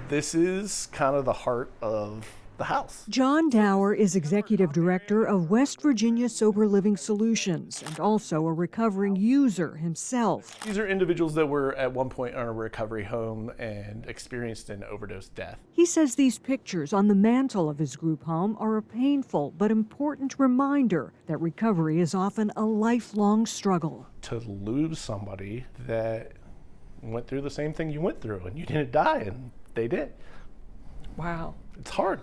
This is kind of the heart of the house. John Dower is executive director of West Virginia Sober Living Solutions and also a recovering user himself. These are individuals that were at one point in a recovery home and experienced an overdose death. He says these pictures on the mantle of his group home are a painful but important reminder that recovery is often a lifelong struggle. To lose somebody that went through the same thing you went through and you didn't die, and they did. Wow. It's hard.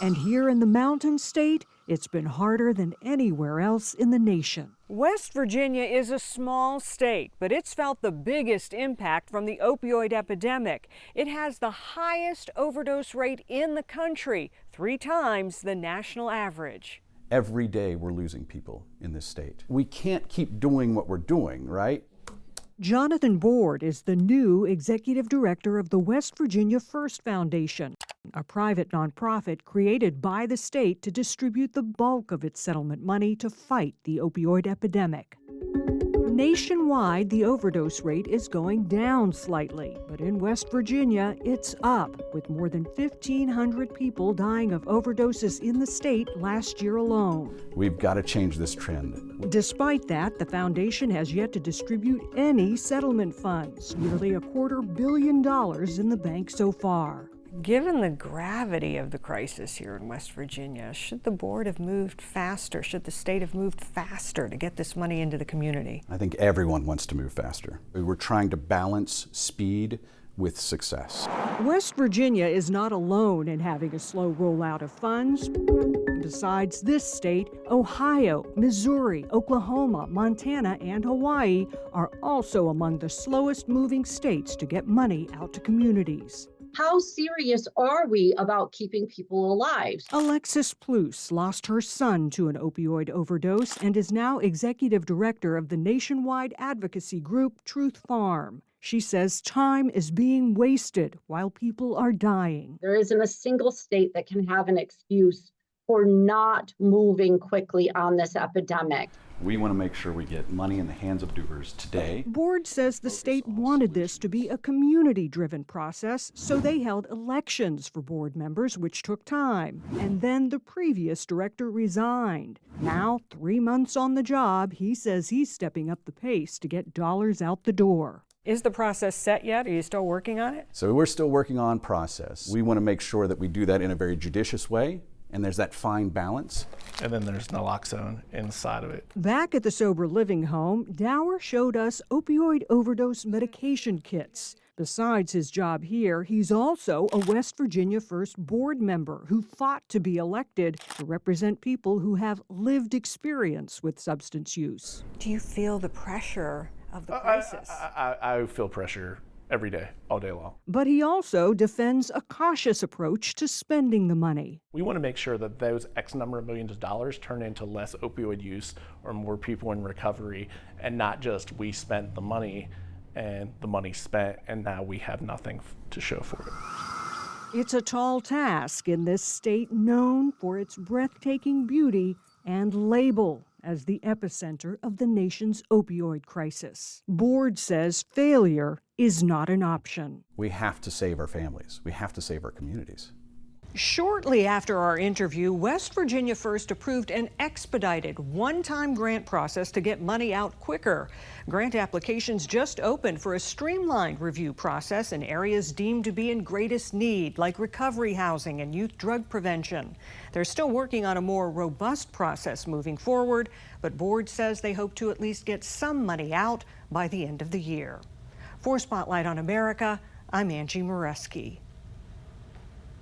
And here in the Mountain State, it's been harder than anywhere else in the nation. West Virginia is a small state, but it's felt the biggest impact from the opioid epidemic. It has the highest overdose rate in the country, 3 times the national average. Every day we're losing people in this state. We can't keep doing what we're doing, right? Jonathan Board is the new executive director of the West Virginia First Foundation, a private nonprofit created by the state to distribute the bulk of its settlement money to fight the opioid epidemic. Nationwide, the overdose rate is going down slightly, but in West Virginia, it's up, with more than 1,500 people dying of overdoses in the state last year alone. We've got to change this trend. Despite that, the foundation has yet to distribute any settlement funds, nearly $250 million in the bank so far. Given the gravity of the crisis here in West Virginia, should the board have moved faster? Should the state have moved faster to get this money into the community? I think everyone wants to move faster. We're trying to balance speed with success. West Virginia is not alone in having a slow rollout of funds. Besides this state, Ohio, Missouri, Oklahoma, Montana, and Hawaii are also among the slowest moving states to get money out to communities. How serious are we about keeping people alive? Alexis Plus lost her son to an opioid overdose and is now executive director of the nationwide advocacy group Truth Farm. She says time is being wasted while people are dying. There isn't a single state that can have an excuse for not moving quickly on this epidemic. We want to make sure we get money in the hands of doers today. Board says the state wanted this to be a community-driven process, so they held elections for board members, which took time. And then the previous director resigned. Now, 3 months on the job, he says he's stepping up the pace to get dollars out the door. Is the process set yet? Are you still working on it? So we're still working on process. We want to make sure that we do that in a very judicious way, and there's that fine balance. And then there's naloxone inside of it. Back at the sober living home, Dower showed us opioid overdose medication kits. Besides his job here, he's also a West Virginia First board member who fought to be elected to represent people who have lived experience with substance use. Do you feel the pressure of the crisis? I feel pressure every day, all day long. But he also defends a cautious approach to spending the money. We want to make sure that those X number of millions of dollars turn into less opioid use or more people in recovery, and not just we spent the money and the money spent and now we have nothing to show for it. It's a tall task in this state known for its breathtaking beauty and label as the epicenter of the nation's opioid crisis. Board says failure is not an option. We have to save our families. We have to save our communities. Shortly after our interview, West Virginia First approved an expedited one-time grant process to get money out quicker. Grant applications just opened for a streamlined review process in areas deemed to be in greatest need, like recovery housing and youth drug prevention. They're still working on a more robust process moving forward, but Board says they hope to at least get some money out by the end of the year. For Spotlight on America, I'm Angie Moreski.